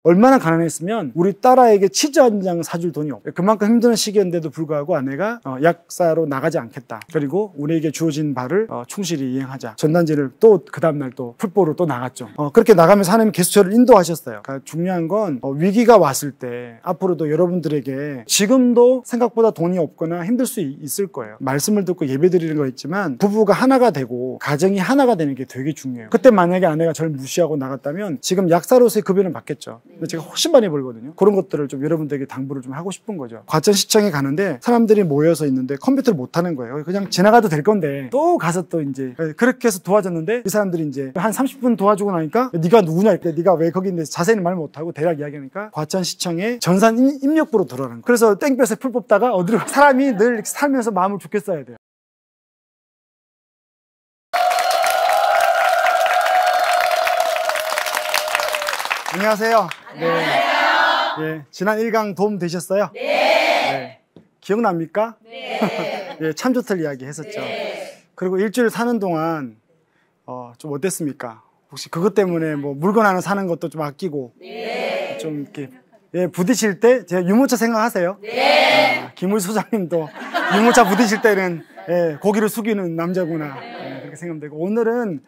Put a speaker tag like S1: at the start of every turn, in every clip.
S1: 얼마나 가난했으면 우리 딸아이에게 치즈 한 장 사줄 돈이 없어요. 그만큼 힘든 시기였는데도 불구하고 아내가 약사로 나가지 않겠다. 그리고 우리에게 주어진 바를 충실히 이행하자. 전단지를 또 그 다음날 또 풀보로 또 나갔죠. 그렇게 나가면서 하나님 계속 저를 인도하셨어요. 그러니까 중요한 건 위기가 왔을 때 앞으로도 여러분들에게 지금도 생각보다 돈이 없거나 힘들 수 있을 거예요. 말씀을 듣고 예배드리는 거 있지만 부부가 하나가 되고 가정이 하나가 되는 게 되게 중요해요. 그때 만약에 아내가 저를 무시하고 나갔다면 지금 약사로서의 급여는 받겠죠. 근데 제가 훨씬 많이 벌거든요. 그런 것들을 좀 여러분들에게 당부를 좀 하고 싶은 거죠. 과천시청에 가는데 사람들이 모여서 있는데 컴퓨터를 못 하는 거예요. 그냥 지나가도 될 건데 또 가서 또 이제 그렇게 해서 도와줬는데 이 사람들이 이제 한 30분 도와주고 나니까 네가 누구냐 이렇게 네가 왜 거기 있는데 자세히는 말 못하고 대략 이야기하니까 과천시청에 전산 입력부로 들어가는 거예요. 그래서 땡볕에 풀 뽑다가 어디로 사람이 늘 이렇게 살면서 마음을 좋게 써야 돼요. 안녕하세요. 네. 지난 1강 도움 되셨어요? 네. 기억납니까?
S2: 네.
S1: 예, 참좋들 이야기 했었죠.
S2: 네.
S1: 그리고 일주일 사는 동안 좀 어땠습니까? 혹시 그것 때문에 뭐 물건 하나 사는 것도 좀 아끼고 좀 이렇게 부딪힐 때 제가 유모차 생각하세요? 김우희 소장님도 유모차 부딪힐 때는 고기를 숙이는 남자구나 그렇게 생각되고 오늘은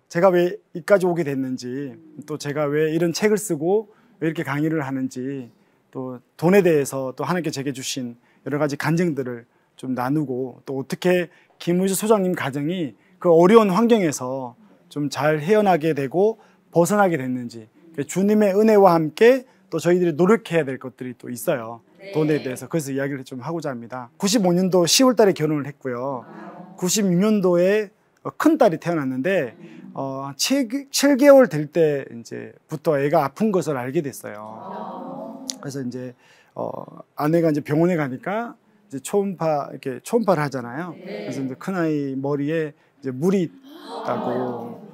S1: 제가 왜 여기까지 오게 됐는지 또 제가 왜 이런 책을 쓰고 왜 이렇게 강의를 하는지 또 돈에 대해서 또 하나님께 제게 주신 여러 가지 간증들을 좀 나누고 또 어떻게 김우주 소장님 가정이 그 어려운 환경에서 좀 잘 헤어나게 되고 벗어나게 됐는지 주님의 은혜와 함께 또 저희들이 노력해야 될 것들이 또 있어요. 돈에 대해서. 그래서 이야기를 좀 하고자 합니다. 95년도 10월 달에 결혼을 했고요. 96년도에 큰 딸이 태어났는데 7개월 될 때 이제부터 애가 아픈 것을 알게 됐어요. 그래서 이제 아내가 이제 병원에 가니까 이제 초음파를 하잖아요. 그래서 이제 큰 아이 머리에 이제 물이 있다고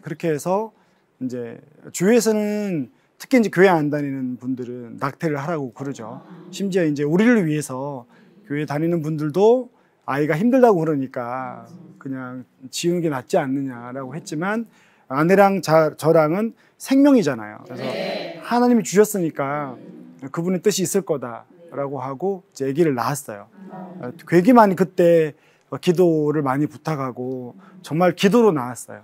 S1: 그렇게 해서 이제 주위에서는 특히 이제 교회 안 다니는 분들은 낙태를 하라고 그러죠. 심지어 이제 우리를 위해서 교회 다니는 분들도 아이가 힘들다고 그러니까 그냥 지우는 게 낫지 않느냐라고 했지만 아내랑 저랑은 생명이잖아요. 그래서 하나님이 주셨으니까 그분의 뜻이 있을 거다라고 하고 이제 아기를 낳았어요. 되게 많이 그때 기도를 많이 부탁하고 정말 기도로 낳았어요.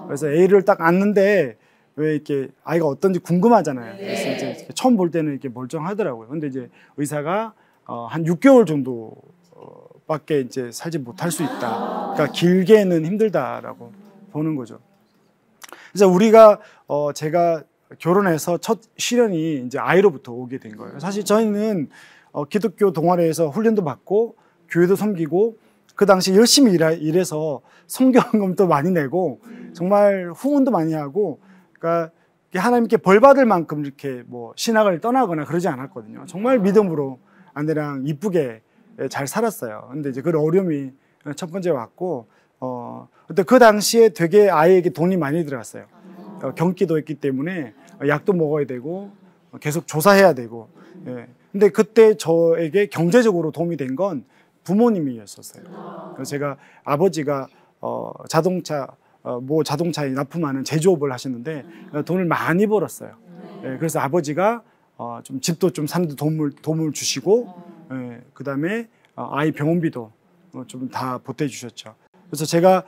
S1: 그래서 애를 딱 안는데 왜 이렇게 아이가 어떤지 궁금하잖아요. 그래서 이제 처음 볼 때는 이렇게 멀쩡하더라고요. 근데 이제 의사가 한 6개월 정도 밖에 이제 살지 못할 수 있다. 그러니까 길게는 힘들다라고 보는 거죠. 그래서 우리가 제가 결혼해서 첫 시련이 이제 아이로부터 오게 된 거예요. 사실 저희는 기독교 동아리에서 훈련도 받고 교회도 섬기고 그 당시 열심히 일해서 성경금도 많이 내고 정말 후원도 많이 하고 그러니까 하나님께 벌 받을 만큼 이렇게 뭐 신학을 떠나거나 그러지 않았거든요. 정말 믿음으로 아내랑 이쁘게 잘 살았어요. 근데 이제 그 어려움이 첫 번째 왔고, 근데 그 당시에 되게 아이에게 돈이 많이 들어갔어요. 경기도 했기 때문에 약도 먹어야 되고, 계속 조사해야 되고, 근데 그때 저에게 경제적으로 도움이 된 건 부모님이었었어요. 그래서 제가 아버지가 자동차에 납품하는 제조업을 하시는데 돈을 많이 벌었어요. 그래서 아버지가 좀 집도 좀 사는데 도움을 주시고, 그 다음에 아이 병원비도 좀 다 보태주셨죠. 그래서 제가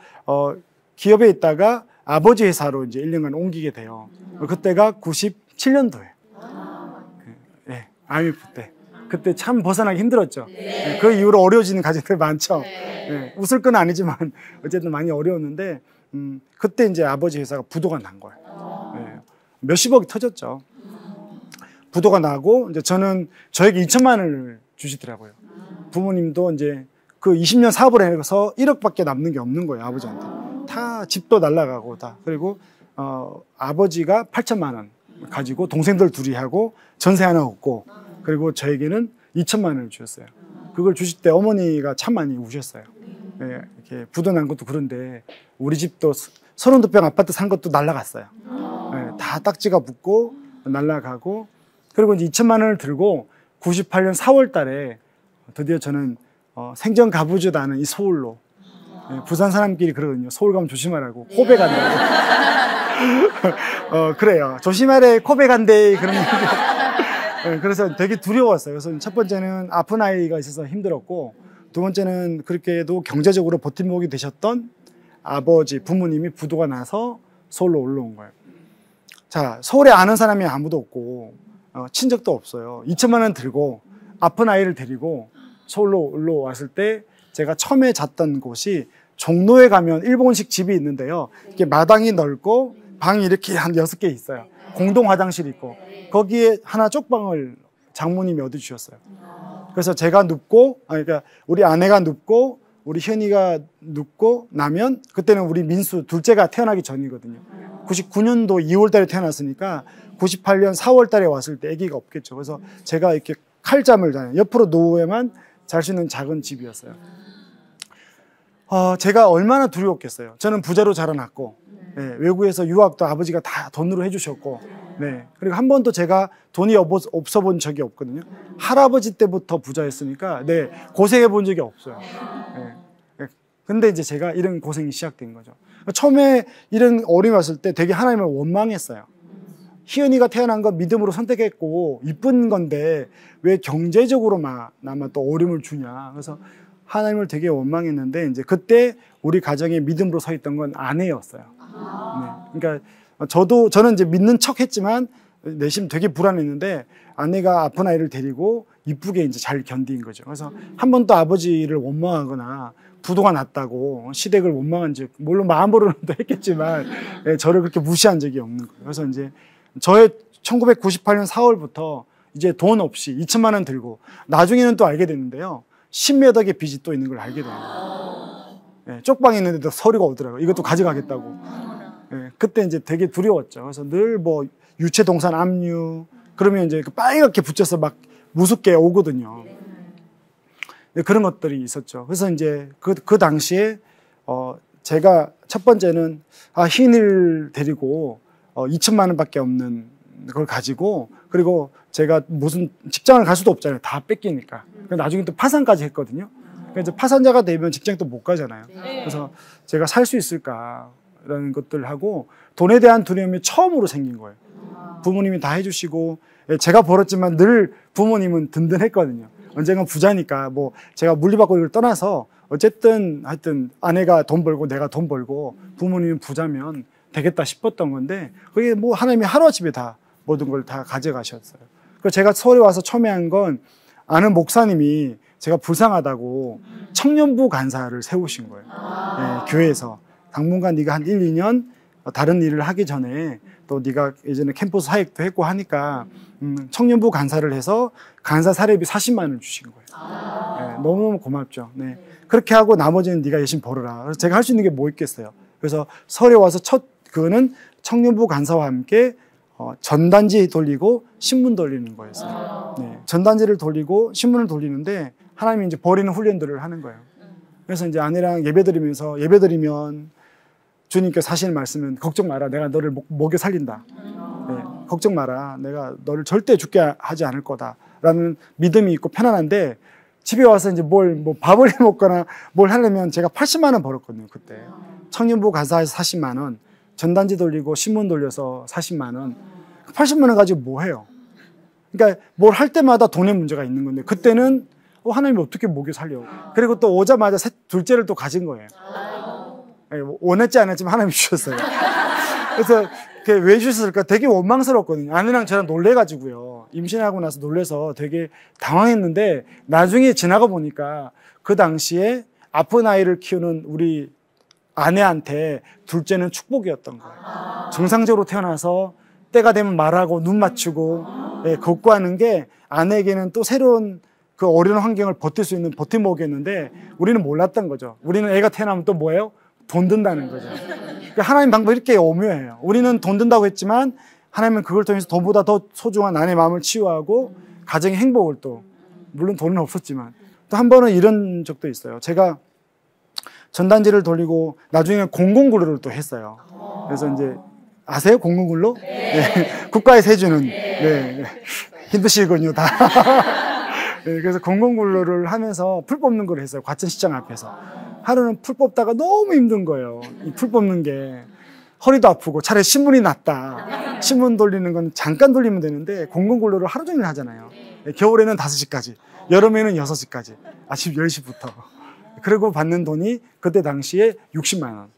S1: 기업에 있다가 아버지 회사로 이제 1년간 옮기게 돼요. 그때가 97년도에. IMF 때. 그때 참 벗어나기 힘들었죠. 그 이후로 어려워지는 가정들 많죠. 웃을 건 아니지만 어쨌든 많이 어려웠는데 그때 이제 아버지 회사가 부도가 난 거예요. 몇십억이 터졌죠. 부도가 나고 이제 저에게 2천만 원을 주시더라고요. 부모님도 이제 그 20년 사업을 해서 1억밖에 남는 게 없는 거예요, 아버지한테. 다 집도 날라가고 다. 그리고 아버지가 8천만 원 가지고 동생들 둘이 하고 전세 하나 얻고 그리고 저에게는 2천만 원을 주셨어요. 그걸 주실 때 어머니가 참 많이 우셨어요. 이렇게 부도 난 것도 그런데 우리 집도 32평 아파트 산 것도 날라갔어요. 다 딱지가 붙고 날라가고 그리고 이제 2천만 원을 들고 98년 4월 달에 드디어 저는 생전 가보지도 않은 이 서울로 부산 사람끼리 그러거든요. 서울 가면 조심하라고 호배 간다고. 그래요. 조심하래, 코백한데, 그런 얘기. 그래서 되게 두려웠어요. 그래서 첫 번째는 아픈 아이가 있어서 힘들었고, 두 번째는 그렇게도 경제적으로 버팀목이 되셨던 아버지, 부모님이 부도가 나서 서울로 올라온 거예요. 자, 서울에 아는 사람이 아무도 없고, 친척도 없어요. 2천만 원 들고, 아픈 아이를 데리고 서울로 올라왔을 때, 제가 처음에 잤던 곳이 종로에 가면 일본식 집이 있는데요. 이렇게 마당이 넓고, 방이 이렇게 한 6개 있어요. 공동 화장실이 있고, 거기에 하나 쪽방을 장모님이 얻어주셨어요. 그래서 제가 눕고, 그러니까 우리 아내가 눕고, 우리 현이가 눕고 나면, 그때는 우리 민수 둘째가 태어나기 전이거든요. 99년도 2월 달에 태어났으니까 98년 4월 달에 왔을 때 아기가 없겠죠. 그래서 제가 이렇게 칼잠을 자요. 옆으로 누워야만 잘 수 있는 작은 집이었어요. 제가 얼마나 두려웠겠어요. 저는 부자로 자라났고, 네, 외국에서 유학도 아버지가 다 돈으로 해주셨고, 네, 그리고 한 번도 제가 돈이 없어 본 적이 없거든요. 할아버지 때부터 부자였으니까, 네, 고생해 본 적이 없어요. 네. 근데 이제 제가 이런 고생이 시작된 거죠. 처음에 이런 어려움이 왔을 때 되게 하나님을 원망했어요. 희연이가 태어난 건 믿음으로 선택했고 이쁜 건데 왜 경제적으로만 나만 또 어려움을 주냐. 그래서 하나님을 되게 원망했는데, 이제 그때 우리 가정에 믿음으로 서 있던 건 아내였어요. 네. 그러니까 저는 이제 믿는 척 했지만 내심 되게 불안했는데, 아내가 아픈 아이를 데리고 이쁘게 이제 잘 견딘 거죠. 그래서 한 번도 아버지를 원망하거나 부도가 났다고 시댁을 원망한 적, 물론 마음으로는 했겠지만, 저를 그렇게 무시한 적이 없는 거예요. 그래서 이제 저의 1998년 4월부터 이제 돈 없이 2천만 원 들고, 나중에는 또 알게 됐는데요. 10몇 억의 빚이 또 있는 걸 알게 돼요. 쪽방에 있는데도 서류가 오더라고요. 이것도 가져가겠다고. 그때 이제 되게 두려웠죠. 그래서 늘 뭐 유체동산 압류, 그러면 이제 빨갛게 붙여서 막 무섭게 오거든요. 그런 것들이 있었죠. 그래서 이제 그 당시에, 제가 첫 번째는, 희인을 데리고, 2천만 원밖에 없는 걸 가지고, 그리고 제가 무슨 직장을 갈 수도 없잖아요. 다 뺏기니까. 나중에 또 파산까지 했거든요. 그래서 파산자가 되면 직장 또 못 가잖아요. 그래서 제가 살 수 있을까라는 것들 하고, 돈에 대한 두려움이 처음으로 생긴 거예요. 부모님이 다 해주시고, 제가 벌었지만 늘 부모님은 든든했거든요. 언젠간 부자니까, 뭐 제가 물리받고 이걸 떠나서 어쨌든 하여튼 아내가 돈 벌고 내가 돈 벌고 부모님은 부자면 되겠다 싶었던 건데, 그게 뭐 하나님이 하루아침에 다 모든 걸 다 가져가셨어요. 그래서 제가 서울에 와서 처음에 한 건, 아는 목사님이 제가 불쌍하다고 청년부 간사를 세우신 거예요. 네, 교회에서. 당분간 네가 한 1, 2년 다른 일을 하기 전에, 또 네가 예전에 캠퍼스 사역도 했고 하니까 청년부 간사를 해서 간사 사례비 40만 원을 주신 거예요. 네, 너무너무 고맙죠. 네. 그렇게 하고 나머지는 네가 열심히 벌어라. 그래서 제가 할 수 있는 게 뭐 있겠어요. 그래서 서울에 와서 그거는 청년부 간사와 함께 전단지 돌리고 신문 돌리는 거였어요. 네. 전단지를 돌리고 신문을 돌리는데, 하나님이 이제 버리는 훈련들을 하는 거예요. 그래서 이제 아내랑 예배드리면 주님께서 하시는 말씀은, 걱정 마라, 내가 너를 먹여 살린다. 네. 걱정 마라, 내가 너를 절대 죽게 하지 않을 거다라는 믿음이 있고 편안한데, 집에 와서 이제 뭐 밥을 해 먹거나 뭘 하려면 제가 80만 원 벌었거든요. 그때 청년부 간사에서 40만 원, 전단지 돌리고 신문 돌려서 40만 원, 80만 원 가지고 뭐 해요? 그러니까 뭘 할 때마다 돈의 문제가 있는 건데, 그때는 하나님이 어떻게 먹여 살려? 그리고 또 오자마자 둘째를 또 가진 거예요. 원했지 않았지만 하나님이 주셨어요. 그래서 왜 주셨을까 되게 원망스럽거든요. 아내랑 저랑 놀래가지고요. 임신하고 나서 놀래서 되게 당황했는데, 나중에 지나가 보니까 그 당시에 아픈 아이를 키우는 우리 아내한테 둘째는 축복이었던 거예요. 정상적으로 태어나서 때가 되면 말하고 눈 맞추고, 걷고 하는 게 아내에게는 또 새로운 그 어려운 환경을 버틸 수 있는 버팀목이었는데, 우리는 몰랐던 거죠. 우리는 애가 태어나면 또 뭐예요? 돈 든다는 거죠. 그러니까 하나님 방법이 이렇게 오묘해요. 우리는 돈 든다고 했지만, 하나님은 그걸 통해서 돈보다 더 소중한 아내의 마음을 치유하고 가정의 행복을, 또 물론 돈은 없었지만, 또 한 번은 이런 적도 있어요. 제가 전단지를 돌리고 나중에 공공근로를 또 했어요. 그래서 이제 아세요? 공공근로? 네. 국가에서 해주는. 네. 힘드시군요, 다. 네, 그래서 공공근로를 하면서 풀 뽑는 걸 했어요. 과천시장 앞에서. 하루는 풀 뽑다가 너무 힘든 거예요. 이 풀 뽑는 게. 허리도 아프고 차라리 신문이 낫다. 신문 돌리는 건 잠깐 돌리면 되는데 공공근로를 하루 종일 하잖아요. 겨울에는 5시까지, 여름에는 6시까지, 아침 10시부터. 그리고 받는 돈이 그때 당시에 60만 원.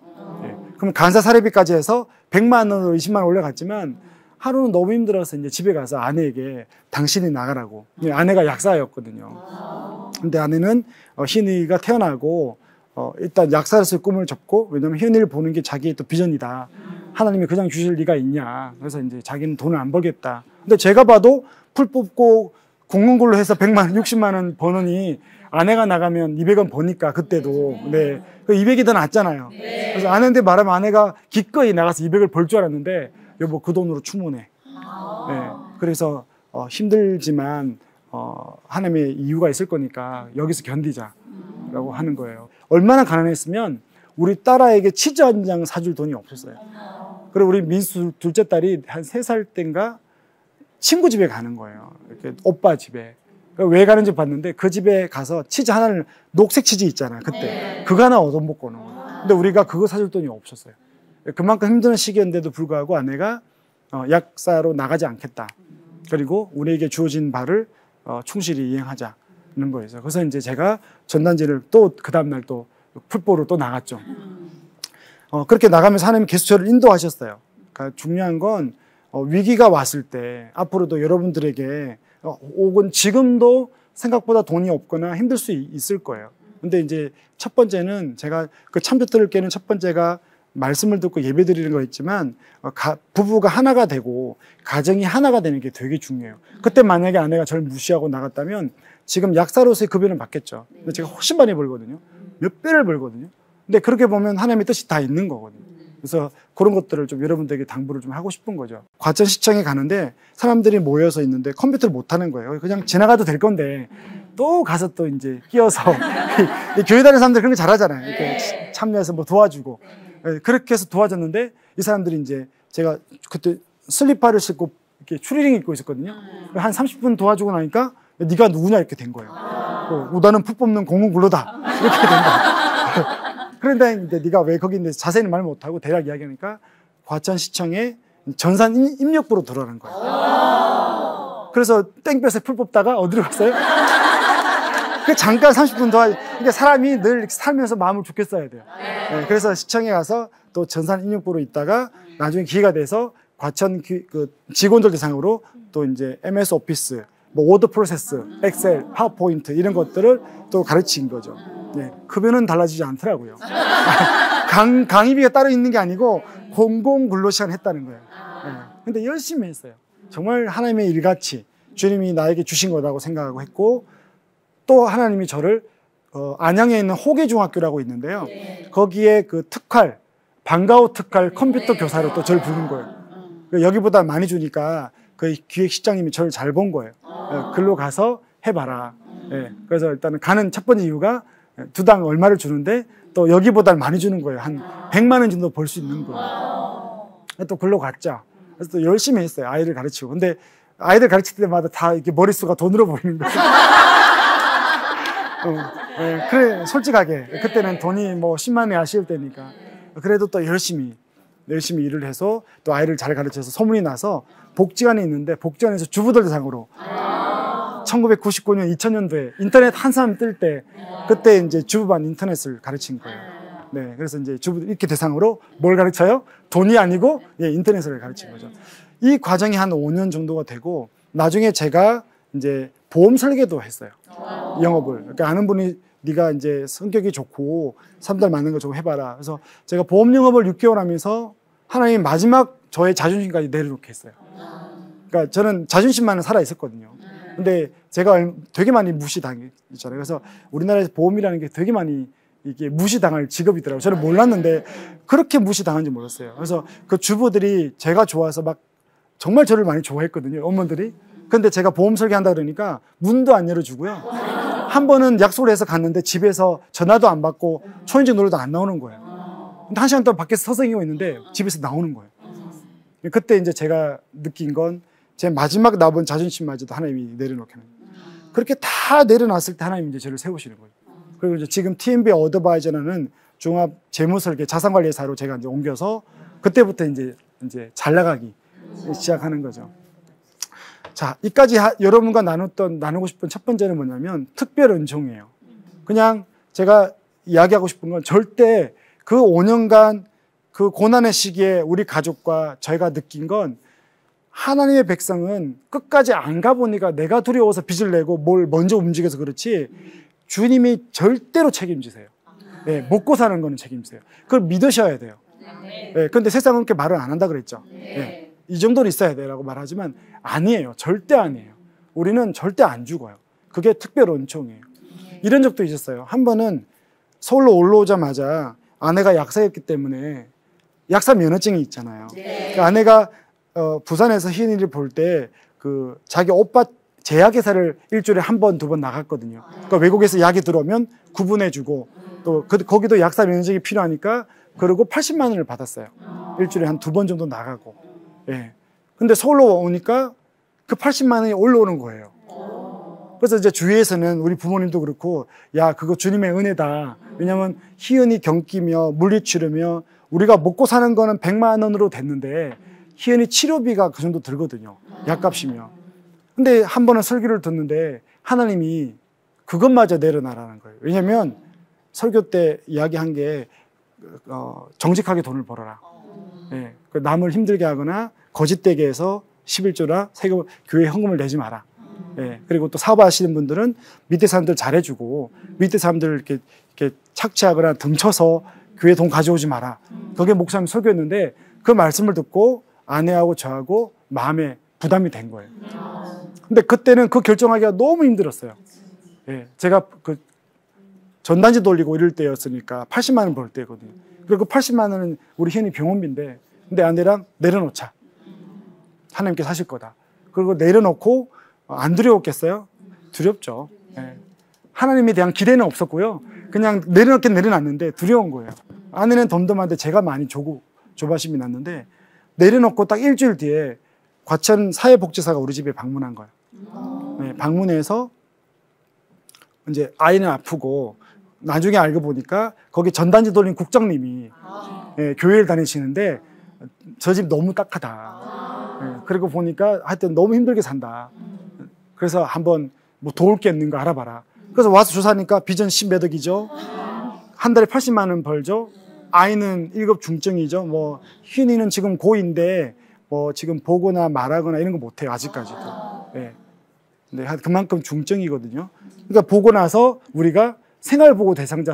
S1: 그럼 간사 사례비까지 해서 100만 원으로 20만 원 올라갔지만 하루는 너무 힘들어서 이제 집에 가서 아내에게 당신이 나가라고. 아내가 약사였거든요. 근데 아내는 희은이가 태어나고 일단 약사로서의 꿈을 접고, 왜냐면 희은이를 보는 게 자기의 또 비전이다. 하나님이 그냥 주실 리가 있냐. 그래서 이제 자기는 돈을 안 벌겠다. 근데 제가 봐도 풀 뽑고 공공근로 해서 100만 원, 60만 원 버느니 아내가 나가면 200원 버니까 그때도. 네. 200이 더 낫잖아요. 그래서 아내한테 말하면 아내가 기꺼이 나가서 200을 벌 줄 알았는데, 여보 그 돈으로 충분해. 네. 그래서 힘들지만 하나님의 이유가 있을 거니까 여기서 견디자라고 하는 거예요. 얼마나 가난했으면 우리 딸아이에게 치즈 한 장 사줄 돈이 없었어요. 그리고 우리 민수 둘째 딸이 한 3살 때인가 친구 집에 가는 거예요. 이렇게 오빠 집에. 왜 가는지 봤는데 그 집에 가서 치즈 하나를, 녹색 치즈 있잖아요. 그때 그거 하나 얻어먹고 오는 거예요. 근데 우리가 그거 사줄 돈이 없었어요. 그만큼 힘든 시기였는데도 불구하고 아내가 약사로 나가지 않겠다. 그리고 우리에게 주어진 바를 충실히 이행하자는 거예요. 그래서 이제 제가 전단지를 또 그 다음날 또 풀보로 또 나갔죠. 그렇게 나가면서 하나님이 계속 저를 인도하셨어요. 그러니까 중요한 건 위기가 왔을 때 앞으로도 여러분들에게 혹은 지금도 생각보다 돈이 없거나 힘들 수 있을 거예요. 근데 이제 첫 번째는 제가 그 참조들을 깨는 첫 번째가 말씀을 듣고 예배 드리는 거였지만 부부가 하나가 되고 가정이 하나가 되는 게 되게 중요해요. 그때 만약에 아내가 저를 무시하고 나갔다면 지금 약사로서의 급여는 받겠죠. 근데 제가 훨씬 많이 벌거든요. 몇 배를 벌거든요. 근데 그렇게 보면 하나님의 뜻이 다 있는 거거든요. 그래서 그런 것들을 좀 여러분들에게 당부를 좀 하고 싶은 거죠. 과천시청에 가는데 사람들이 모여서 있는데 컴퓨터를 못 하는 거예요. 그냥 지나가도 될 건데 또 가서 또 이제 끼어서 교회 다니는 사람들 그런 거 잘하잖아요. 이렇게 참여해서 뭐 도와주고. 그렇게 해서 도와줬는데 이 사람들이 이제 제가 그때 슬리퍼를 신고 이렇게 추리닝 입고 있었거든요. 한 30분 도와주고 나니까 네가 누구냐 이렇게 된 거예요. 나는 풀 뽑는 공공근로다 이렇게 된 거예요. 그런데 이제 네가 왜 거기 있는데 자세히는 말 못하고 대략 이야기하니까 과천시청에 전산 입력부로 들어가는 거예요. 그래서 땡볕에 풀 뽑다가 어디로 갔어요? 잠깐 30분 더 그러니까 사람이 늘 살면서 마음을 좋겠어야 돼요. 네, 그래서 시청에 가서 또 전산 입력부로 있다가 나중에 기회가 돼서 과천 그 직원들 대상으로 또 이제 MS 오피스, 뭐 워드 프로세스, 엑셀, 파워포인트 이런 것들을 또 가르친 거죠. 네, 급여는 달라지지 않더라고요. 강의비가 따로 있는 게 아니고 공공근로 시간 했다는 거예요. 네, 근데 열심히 했어요. 정말 하나님의 일같이 주님이 나에게 주신 거라고 생각하고 했고, 또 하나님이 저를 안양에 있는 호계중학교라고 있는데요. 거기에 그 특활, 방과후 특활 컴퓨터 교사로 또 저를 부른 거예요. 여기보다 많이 주니까 그 기획실장님이 저를 잘 본 거예요. 글로 가서 해봐라. 그래서 일단은 가는 첫 번째 이유가 2당 얼마를 주는데 또 여기보다 많이 주는 거예요. 한 100만 원 정도 벌 수 있는 거예요. 또 글로 갔죠. 그래서 또 열심히 했어요. 아이를 가르치고. 근데 아이들 가르칠 때마다 다 이렇게 머릿수가 돈으로 보이는 거예요. 그래, 솔직하게. 그때는 돈이 뭐 10만 원이 아쉬울 때니까. 그래도 또 열심히 일을 해서 또 아이를 잘 가르쳐서 소문이 나서 복지관이 있는데 복지관에서 주부들 대상으로 1999년, 2000년도에 인터넷 한참 뜰 때 그때 이제 주부반 인터넷을 가르친 거예요. 네, 그래서 이제 주부들 이렇게 대상으로 뭘 가르쳐요? 돈이 아니고 인터넷을 가르친 거죠. 이 과정이 한 5년 정도가 되고 나중에 제가 이제 보험 설계도 했어요. 영업을. 그러니까 아는 분이 네가 이제 성격이 좋고 사람들 많은 거 좀 해봐라. 그래서 제가 보험 영업을 6개월 하면서 하나님 마지막 저의 자존심까지 내려놓게 했어요. 그러니까 저는 자존심만은 살아 있었거든요. 근데 제가 되게 많이 무시당했잖아요. 그래서 우리나라에서 보험이라는 게 되게 많이 이게 무시당할 직업이더라고요. 저는 몰랐는데 그렇게 무시당한지 몰랐어요. 그래서 그 주부들이 제가 좋아서 막 정말 저를 많이 좋아했거든요. 어머니들이. 근데 제가 보험 설계한다 그러니까 문도 안 열어주고요. 한 번은 약속을 해서 갔는데 집에서 전화도 안 받고 초인종 노래도 안 나오는 거예요. 근데 1시간 동안 밖에서 서성이고 있는데 집에서 나오는 거예요. 그때 이제 제가 느낀 건 제 마지막 남은 자존심마저도 하나님이 내려놓게 하는 거예요. 그렇게 다 내려놨을 때 하나님이 이제 저를 세우시는 거예요. 그리고 이제 지금 TMB 어드바이저라는 종합 재무설계 자산관리사로 제가 이제 옮겨서 그때부터 이제 잘 나가기 시작하는 거죠. 자, 이까지 여러분과 나누고 싶은 첫 번째는 뭐냐면 특별 은총이에요. 그냥 제가 이야기하고 싶은 건 절대 그 5년간 그 고난의 시기에 우리 가족과 저희가 느낀 건 하나님의 백성은 끝까지 안 가보니까 내가 두려워서 빚을 내고 뭘 먼저 움직여서 그렇지 주님이 절대로 책임지세요. 네, 먹고 사는 거는 책임지세요. 그걸 믿으셔야 돼요. 네, 그런데 세상은 그렇게 말을 안 한다 그랬죠. 네, 이 정도는 있어야 돼라고 말하지만 아니에요. 절대 아니에요. 우리는 절대 안 죽어요. 그게 특별 은총이에요. 이런 적도 있었어요. 한 번은 서울로 올라오자마자 아내가 약사였기 때문에 약사 면허증이 있잖아요. 그 아내가 부산에서 희은이를 볼 때 그 자기 오빠 제약회사를 일주일에 한 번, 두 번 나갔거든요. 그러니까 외국에서 약이 들어오면 구분해주고 또 거기도 약사 면허증이 필요하니까 그리고 80만 원을 받았어요. 일주일에 한 두 번 정도 나가고. 예. 근데 서울로 오니까 그 80만 원이 올라오는 거예요. 그래서 이제 주위에서는 우리 부모님도 그렇고 야 그거 주님의 은혜다. 왜냐면 희은이 경기며 물리치료며 우리가 먹고 사는 거는 100만 원으로 됐는데 희은이 치료비가 그 정도 들거든요. 약값이며. 근데 한 번은 설교를 듣는데 하나님이 그것마저 내려놔라는 거예요. 왜냐면 설교 때 이야기한 게 정직하게 돈을 벌어라. 예, 남을 힘들게 하거나 거짓되게 해서 11조나 세금 교회 헌금을 내지 마라. 예, 그리고 또 사업하시는 분들은 밑에 사람들 잘해주고 밑에 사람들 이렇게 착취하거나 등쳐서 교회 돈 가져오지 마라. 그게 목사님 설교였는데 그 말씀을 듣고 아내하고 저하고 마음에 부담이 된 거예요. 근데 그때는 그 결정하기가 너무 힘들었어요. 예, 제가 그 전단지 돌리고 이럴 때였으니까 80만 원 벌 때거든요. 그리고 그 80만 원은 우리 희은이 병원비인데 근데 아내랑 내려놓자. 하나님께서 하실 거다. 그리고 내려놓고 안 두려웠겠어요? 두렵죠. 예. 하나님에 대한 기대는 없었고요. 그냥 내려놓긴 내려놨는데 두려운 거예요. 아내는 덤덤한데 제가 많이 조바심이 났는데 내려놓고 딱 일주일 뒤에 과천 사회복지사가 우리 집에 방문한 거예요. 네, 방문해서 이제 아이는 아프고 나중에 알고 보니까 거기 전단지 돌린 국장님이 예, 교회를 다니시는데 저 집 너무 딱하다. 예, 그리고 보니까 하여튼 너무 힘들게 산다. 그래서 한번 뭐 도울 게 있는가 알아봐라. 그래서 와서 조사하니까 빚은 10몇 억이죠. 한 달에 80만 원 벌죠. 아이는 1급 중증이죠. 뭐 희은이는 지금 고2인데 뭐 지금 보거나 말하거나 이런 거 못해요. 아직까지도. 예. 근데 그만큼 중증이거든요. 그러니까 보고 나서 우리가 생활보호 대상자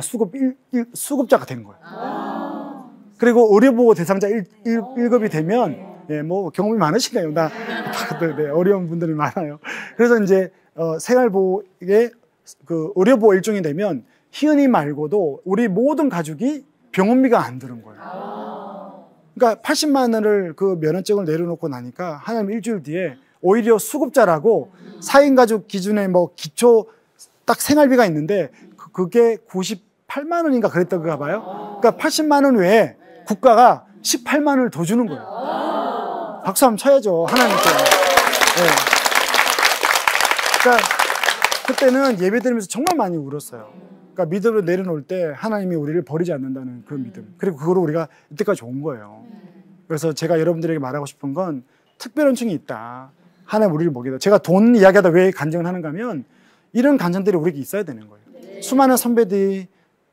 S1: 수급자가 되는 거예요. 그리고 의료보호 대상자 1급이 되면 예, 뭐 경험이 많으시네요. 네, 어려운 분들이 많아요. 그래서 이제 생활보호에 그 의료보호 일종이 되면 희은이 말고도 우리 모든 가족이 병원비가 안 드는 거예요. 그러니까 80만 원을 그 면허증을 내려놓고 나니까 하나님 일주일 뒤에 오히려 수급자라고 4인 가족 기준에 뭐 기초 딱 생활비가 있는데 그게 98만 원인가 그랬던가 봐요. 그러니까 80만 원 외에 국가가 18만 원을 더 주는 거예요. 박수 한번 쳐야죠. 하나님께. 네. 그러니까 그때는 예배 드리면서 정말 많이 울었어요. 그러니까 믿음으로 내려놓을 때 하나님이 우리를 버리지 않는다는 그런 믿음. 그리고 그거로 우리가 이때까지 온 거예요. 그래서 제가 여러분들에게 말하고 싶은 건 특별 은총이 있다. 하나님 우리를 먹이다. 제가 돈 이야기하다 왜 간증을 하는가 하면 이런 간증들이 우리에게 있어야 되는 거예요. 수많은 선배들이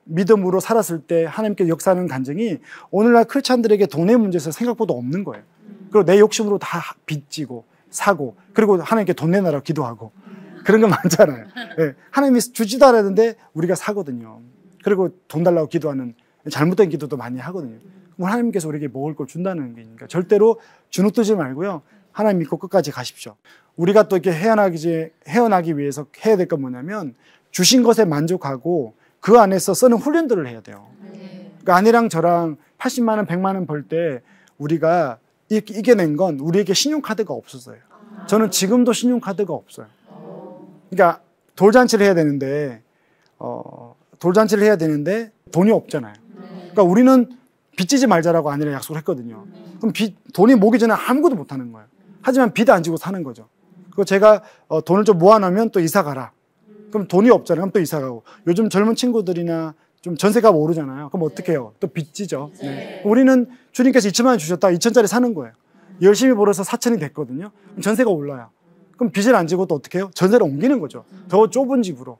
S1: 믿음으로 살았을 때 하나님께 역사하는 간증이 오늘날 크리스찬들에게 돈의 문제에서 생각보다 없는 거예요. 그리고 내 욕심으로 다 빚지고 사고 그리고 하나님께 돈 내놔라고 기도하고 그런 거 많잖아요. 네. 하나님이 주지도 않았는데 우리가 사거든요. 그리고 돈 달라고 기도하는 잘못된 기도도 많이 하거든요. 그럼 하나님께서 우리에게 먹을 걸 준다는 게니까 절대로 주눅들지 말고요. 하나님 믿고 끝까지 가십시오. 우리가 또 이렇게 헤어나기 위해서 해야 될 건 뭐냐면 주신 것에 만족하고 그 안에서 쓰는 훈련들을 해야 돼요. 그러니까 아내랑 저랑 80만 원, 100만 원 벌 때 우리가 이겨낸 건 우리에게 신용카드가 없었어요. 저는 지금도 신용카드가 없어요. 그러니까 돌잔치를 해야 되는데 돈이 없잖아요. 그러니까 우리는 빚지지 말자라고 아내랑 약속을 했거든요. 그럼 돈이 모기 전에 아무것도 못 하는 거예요. 하지만 빚 안 지고 사는 거죠. 그리고 제가 돈을 좀 모아놓으면 또 이사 가라. 그럼 돈이 없잖아요. 그럼 또 이사 가고. 요즘 젊은 친구들이나 좀 전세가 오르잖아요. 그럼 어떻게 해요? 또 빚지죠. 네. 우리는 주님께서 2천만 원 주셨다. 2천짜리 사는 거예요. 열심히 벌어서 4천이 됐거든요. 그럼 전세가 올라요. 그럼 빚을 안 지고 또 어떻게 해요? 전세를 옮기는 거죠. 더 좁은 집으로.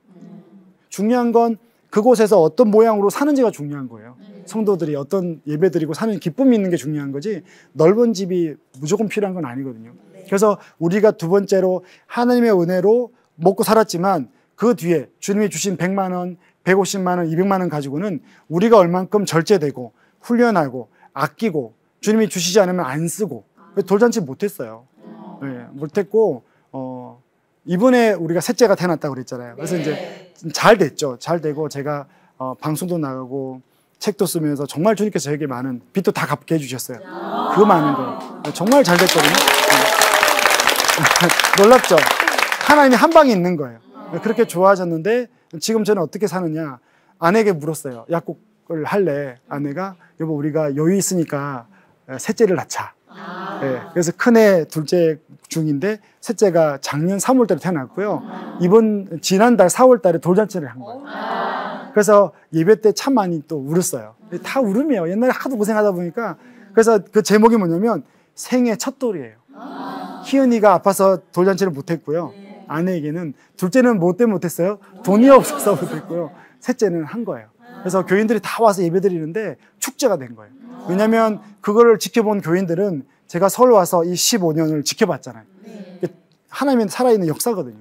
S1: 중요한 건 그곳에서 어떤 모양으로 사는지가 중요한 거예요. 성도들이 어떤 예배 드리고 사는 기쁨이 있는 게 중요한 거지 넓은 집이 무조건 필요한 건 아니거든요. 그래서 우리가 두 번째로 하나님의 은혜로 먹고 살았지만 그 뒤에 주님이 주신 100만 원, 150만 원, 200만 원 가지고는 우리가 얼만큼 절제되고 훈련하고 아끼고 주님이 주시지 않으면 안 쓰고 돌잔치 못했어요. 네, 못했고 이번에 우리가 셋째가 태어났다고 그랬잖아요. 그래서 이제 잘 됐죠. 잘 되고 제가 방송도 나가고 책도 쓰면서 정말 주님께서 저에게 많은 빚도 다 갚게 해주셨어요. 그 많은 거 정말 잘 됐거든요. 놀랍죠? 하나님이 한 방에 있는 거예요. 그렇게 좋아졌는데 지금 저는 어떻게 사느냐, 아내에게 물었어요. 약국을 할래. 아내가 여보 우리가 여유 있으니까 셋째를 낳자. 네, 그래서 큰애 둘째 중인데 셋째가 작년 3월달에 태어났고요. 지난달 4월달에 돌잔치를 한 거예요. 그래서 예배 때 참 많이 또 울었어요. 다 울음이에요. 옛날에 하도 고생하다 보니까. 그래서 그 제목이 뭐냐면 생애 첫 돌이에요. 희은이가 아파서 돌잔치를 못했고요. 아내에게는 둘째는 뭐 때문에 못했어요? 돈이 없어서 못했고요. 셋째는 한 거예요. 그래서 교인들이 다 와서 예배 드리는데 축제가 된 거예요. 왜냐하면 그거를 지켜본 교인들은 제가 서울 와서 이 15년을 지켜봤잖아요. 하나님의 살아있는 역사거든요.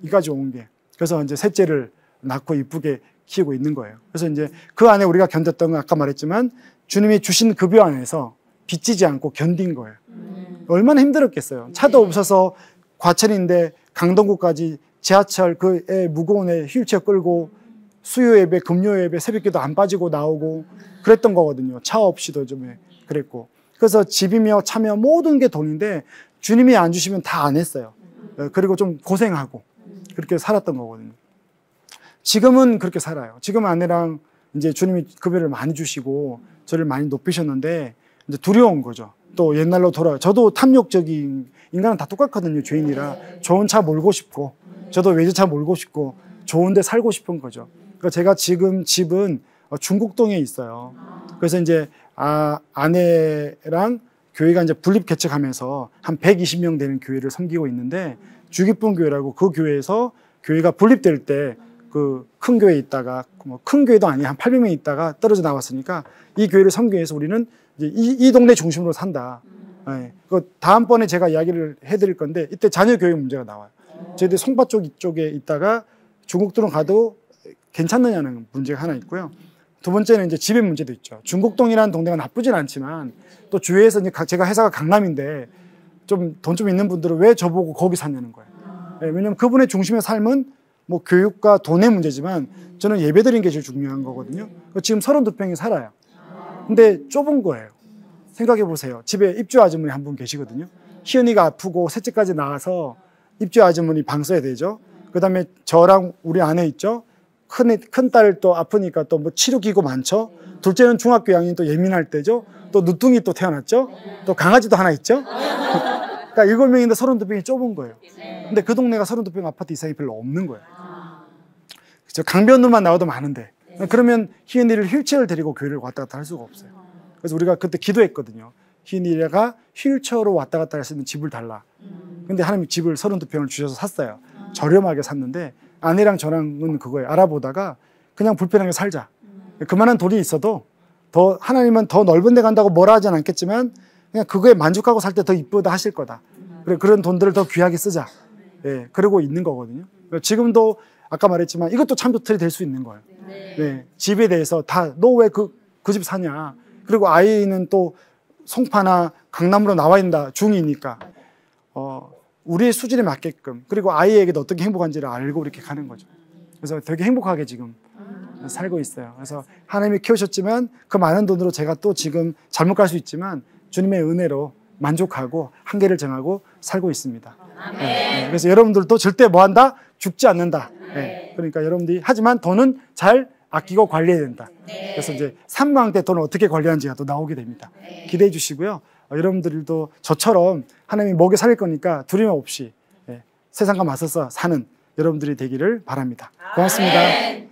S1: 이까지 온 게. 그래서 이제 셋째를 낳고 이쁘게 키우고 있는 거예요. 그래서 이제 그 안에 우리가 견뎠던 건 아까 말했지만 주님이 주신 급여 안에서 빚지지 않고 견딘 거예요. 얼마나 힘들었겠어요. 차도 없어서 과천인데 강동구까지 지하철 그에 무거운 애 휠체어 끌고 수요 예배, 금요 예배, 새벽기도 안 빠지고 나오고 그랬던 거거든요. 차 없이도 좀 그랬고. 그래서 집이며 차며 모든 게 돈인데 주님이 안 주시면 다 안 했어요. 그리고 좀 고생하고 그렇게 살았던 거거든요. 지금은 그렇게 살아요. 지금 아내랑 이제 주님이 급여를 많이 주시고 저를 많이 높이셨는데 이제 두려운 거죠. 또 옛날로 돌아요. 저도 탐욕적인 인간은 다 똑같거든요. 죄인이라 좋은 차 몰고 싶고 저도 외제차 몰고 싶고 좋은 데 살고 싶은 거죠. 그러니까 제가 지금 집은 중국동에 있어요. 그래서 이제 아내랑 교회가 이제 분립 개척하면서 한 120명 되는 교회를 섬기고 있는데 주기쁨 교회라고 그 교회에서 교회가 분립될 때 그 큰 교회에 있다가 뭐 큰 교회도 아니야 한 800명 있다가 떨어져 나왔으니까 이 교회를 섬기기 위해서 우리는 이제 이 동네 중심으로 산다. 네. 그 다음번에 제가 이야기를 해드릴 건데 이때 자녀 교육 문제가 나와요. 저희들 송파 쪽에 있다가 중국동으로 가도 괜찮느냐는 문제가 하나 있고요. 두 번째는 이제 집의 문제도 있죠. 중국동이라는 동네가 나쁘진 않지만 또 주위에서 이제 제가 회사가 강남인데 좀 돈 좀 있는 분들은 왜 저보고 거기 사냐는 거예요. 네, 왜냐면 그분의 중심의 삶은 뭐 교육과 돈의 문제지만 저는 예배드리는 게 제일 중요한 거거든요. 지금 32평이 살아요. 근데 좁은 거예요. 생각해 보세요. 집에 입주 아주머니 한 분 계시거든요. 희은이가 아프고 셋째까지 나와서 입주 아주머니 방 써야 되죠. 그 다음에 저랑 우리 아내 있죠. 큰 딸 또 아프니까 또 뭐 치료기구 많죠. 둘째는 중학교 2학년 또 예민할 때죠. 또 누뚱이 또 태어났죠. 또 강아지도 하나 있죠. 그러니까 7명인데 32평이 좁은 거예요. 근데 그 동네가 32평 아파트 이상이 별로 없는 거예요. 저 강변으로만 나와도 많은데 그러면 희은이를 휠체어를 데리고 교회를 왔다 갔다 할 수가 없어요. 그래서 우리가 그때 기도했거든요. 희은이가 휠체어로 왔다 갔다 할 수 있는 집을 달라. 근데 하나님이 집을 32평을 주셔서 샀어요. 저렴하게 샀는데 아내랑 저랑은 그거예요. 알아보다가 그냥 불편하게 살자. 그만한 돈이 있어도 더 하나님은 더 넓은 데 간다고 뭐라 하진 않겠지만 그냥 그거에 만족하고 살 때 더 이쁘다 하실 거다. 그래 그런 돈들을 더 귀하게 쓰자. 예, 그러고 있는 거거든요. 지금도 아까 말했지만 이것도 참조틀이 될 수 있는 거예요. 네, 집에 대해서 다 너 왜 그 집 사냐. 그리고 아이는 또 송파나 강남으로 나와 있다 중이니까 우리의 수준에 맞게끔 그리고 아이에게도 어떻게 행복한지를 알고 이렇게 가는 거죠. 그래서 되게 행복하게 지금 살고 있어요. 그래서 하나님이 키우셨지만 그 많은 돈으로 제가 또 지금 잘못 갈 수 있지만 주님의 은혜로 만족하고 한계를 정하고 살고 있습니다. 네, 그래서 여러분들도 절대 뭐 한다? 죽지 않는다. 네, 그러니까 여러분들이 하지만 돈은 잘 아끼고 관리해야 된다. 그래서 이제 산망 때 돈을 어떻게 관리하는지가 또 나오게 됩니다. 기대해 주시고요. 여러분들도 저처럼 하나님이 먹여 살릴 거니까 두려움 없이 세상과 맞서서 사는 여러분들이 되기를 바랍니다. 고맙습니다.